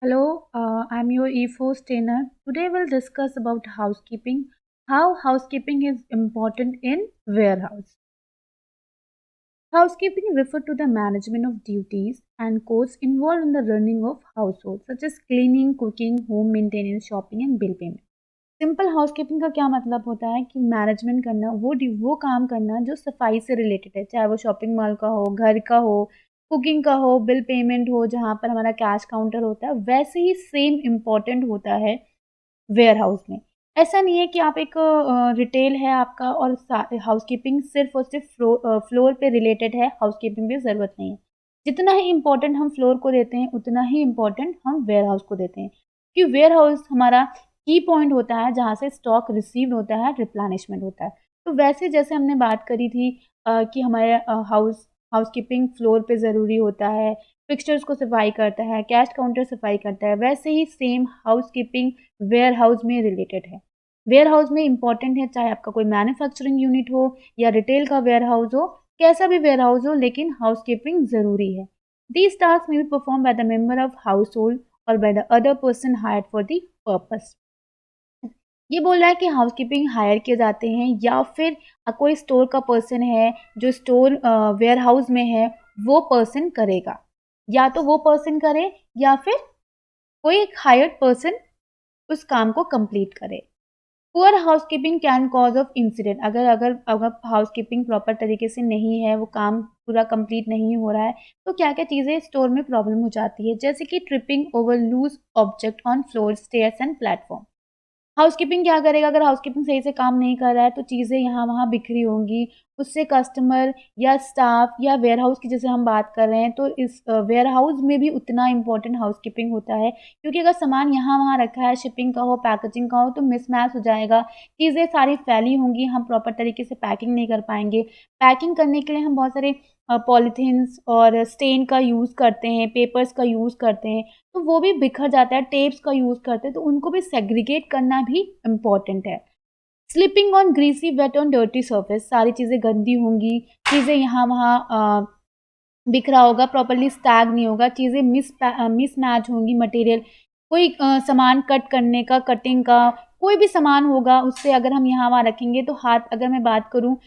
Hello, I'm your E4 trainer. Today we'll discuss about housekeeping, how housekeeping is important in warehouse. Housekeeping refers to the management of duties and costs involved in the running of household, such as cleaning, cooking, home maintenance, shopping and bill payment. Simple housekeeping का क्या मतलब होता है कि management करना वो काम करना जो सफाई से रिलेटेड है, चाहे वो शॉपिंग मॉल का हो, घर का हो, कुकिंग का हो, बिल पेमेंट हो, जहाँ पर हमारा कैश काउंटर होता है, वैसे ही सेम इम्पोर्टेंट होता है वेयर हाउस में। ऐसा नहीं है कि आप एक रिटेल है आपका और हाउसकीपिंग सिर्फ और सिर्फ फ्लोर पे रिलेटेड है, हाउसकीपिंग की ज़रूरत नहीं है। जितना ही इम्पोर्टेंट हम फ्लोर को देते हैं, उतना ही इम्पोर्टेंट हम वेयर हाउस को देते हैं। क्योंकि वेयर हाउस हमारा की पॉइंट होता है जहाँ से स्टॉक रिसीव्ड होता है, रिप्लेनिशमेंट होता है। तो वैसे जैसे हमने बात करी थी कि हमारे हाउसकीपिंग फ्लोर पे ज़रूरी होता है, फिक्सचर्स को सफाई करता है, कैश काउंटर सफाई करता है, वैसे ही सेम हाउसकीपिंग वेयर हाउस में रिलेटेड है। वेयर हाउस में इम्पोर्टेंट है, चाहे आपका कोई मैन्युफैक्चरिंग यूनिट हो या रिटेल का वेयर हाउस हो, कैसा भी वेयर हाउस हो, लेकिन हाउसकीपिंग ज़रूरी है। These tasks may be performed by the member of household or by the other person hired for the purpose. ये बोल रहा है कि हाउसकीपिंग हायर किए जाते हैं या फिर कोई स्टोर का पर्सन है जो स्टोर वेयर हाउस में है, वो पर्सन करेगा। या तो वो पर्सन करे या फिर कोई एक हायर्ड पर्सन उस काम को कंप्लीट करे। Poor housekeeping can cause of incident, अगर अगर अगर हाउसकीपिंग प्रॉपर तरीके से नहीं है, वो काम पूरा कंप्लीट नहीं हो रहा है, तो क्या-क्या चीज़ें स्टोर में प्रॉब्लम हो जाती है, जैसे कि tripping over loose object on floor, stairs and platform. Housekeeping क्या करेगा, अगर हाउसकीपिंग सही से काम नहीं कर रहा है तो चीज़ें यहाँ-वहाँ बिखरी होंगी, उससे कस्टमर या स्टाफ या वेयरहाउस की जैसे हम बात कर रहे हैं, तो इस वेयरहाउस में भी उतना इम्पोर्टेंट हाउसकीपिंग होता है, क्योंकि अगर सामान यहाँ-वहाँ रखा है, शिपिंग का हो, पैकेजिंग का हो, तो मिसमैच हो जाएगा, चीज़ें सारी फैली होंगी, हम प्रॉपर तरीके से पैकिंग नहीं कर पाएँगे। पैकिंग करने के लिए हम बहुत सारे पॉलीथीन्स और स्टेन का यूज़ करते हैं, पेपर्स का यूज़ करते हैं, तो वो भी बिखर जाता है, टेप्स का यूज़ करते हैं, तो उनको भी सेग्रीगेट करना भी इम्पोर्टेंट है। Slipping on greasy, wet on dirty surface, सारी चीज़ें गंदी होंगी, चीज़ें यहाँ-वहाँ बिखरा होगा, प्रॉपर्ली स्टैग नहीं होगा, चीज़ें मिसमैच होंगी मटेरियल, कोई सामान कट करने का, कटिंग का, कोई भी सामान होगा, उससे अगर हम यहाँ-वहाँ रखेंगे तो हाथ, अगर मैं बात करूँ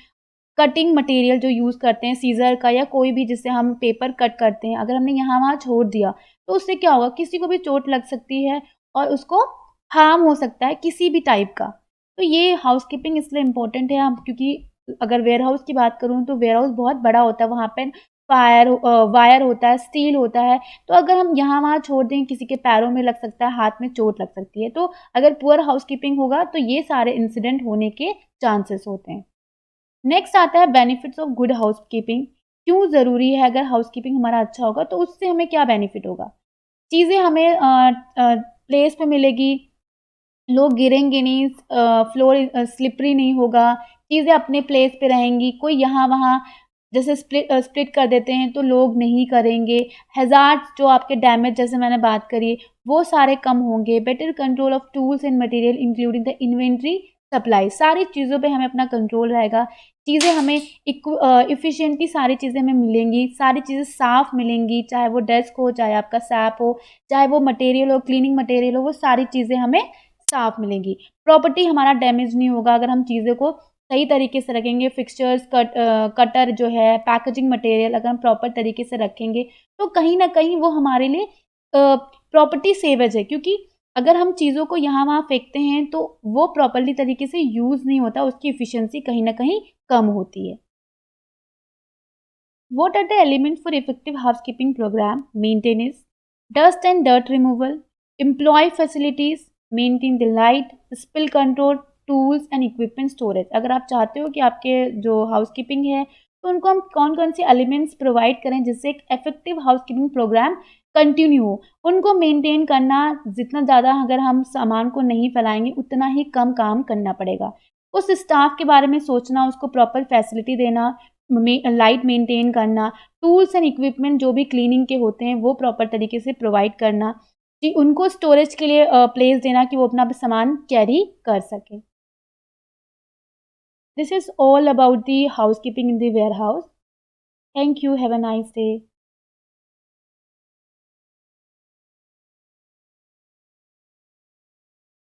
कटिंग मटेरियल जो यूज़ करते हैं सीज़र का या कोई भी जिससे हम पेपर कट करते हैं, अगर हमने यहाँ-वहाँ छोड़ दिया, तो उससे क्या होगा, किसी को भी चोट लग सकती है और उसको हार्म हो सकता है किसी भी टाइप का। तो ये हाउसकीपिंग इसलिए इम्पोर्टेंट है, हम क्योंकि अगर वेयरहाउस की बात करूँ तो वेयरहाउस बहुत बड़ा होता है, वहाँ पे वायर होता है, स्टील होता है, तो अगर हम यहाँ-वहाँ छोड़ दें, किसी के पैरों में लग सकता है, हाथ में चोट लग सकती है। तो अगर पुअर हाउसकीपिंग होगा तो ये सारे इंसिडेंट होने के चांसेस होते हैं। नेक्स्ट आता है बेनिफिट्स ऑफ गुड हाउसकीपिंग। क्यों ज़रूरी है, अगर हाउसकीपिंग हमारा अच्छा होगा तो उससे हमें क्या बेनिफिट होगा? चीज़ें हमें प्लेस पे मिलेगी, लोग गिरेंगे नहीं, फ्लोर स्लिपरी नहीं होगा, चीज़ें अपने प्लेस पे रहेंगी, कोई यहाँ-वहाँ जैसे स्प्लिट कर देते हैं तो लोग नहीं करेंगे, हैज़ार्ड्स जो आपके डैमेज जैसे मैंने बात करी, वो सारे कम होंगे, better control of tools and material including the inventory supply, सारी चीज़ों पे हमें अपना कंट्रोल रहेगा, चीज़ें हमें एफिशिएंटली सारी चीज़ें हमें मिलेंगी, सारी चीज़ें साफ़ मिलेंगी, चाहे वो डेस्क हो, चाहे आपका सैप हो, चाहे वो मटेरियल हो, क्लीनिंग मटेरियल हो, वो सारी चीज़ें हमें साफ मिलेंगी। प्रॉपर्टी हमारा डैमेज नहीं होगा, अगर हम चीज़ों को सही तरीके से रखेंगे, फिक्सचर्स, कटर जो है, पैकेजिंग मटेरियल अगर हम प्रॉपर तरीके से रखेंगे, तो कहीं न कहीं वो हमारे लिए प्रॉपर्टी सेवेज है, क्योंकि अगर हम चीज़ों को यहाँ-वहाँ फेंकते हैं, तो वो प्रॉपर्ली तरीके से यूज़ नहीं होता, उसकी एफिशिएंसी कहीं न कहीं कम होती है। What are the elements for effective housekeeping program? Maintenance, dust and dirt removal, employee facilities, maintain the light, spill control, tools and equipment storage. अगर आप चाहते हो कि आपके जो हाउसकीपिंग है तो उनको हम कौन-कौन से एलिमेंट्स प्रोवाइड करें जिससे एक इफेक्टिव हाउसकीपिंग प्रोग्राम कंटिन्यू हो, उनको मेंटेन करना, जितना ज़्यादा अगर हम सामान को नहीं फैलाएँगे उतना ही कम काम करना पड़ेगा। उस स्टाफ के बारे में सोचना, उसको प्रॉपर फैसिलिटी देना, लाइट मेंटेन करना, टूल्स एंड इक्विपमेंट जो भी क्लीनिंग के होते हैं वो प्रॉपर तरीके से प्रोवाइड करना, कि उनको स्टोरेज के लिए प्लेस देना कि वो अपना सामान कैरी कर सकें। This is all about the housekeeping in the warehouse. Thank you, have a nice day.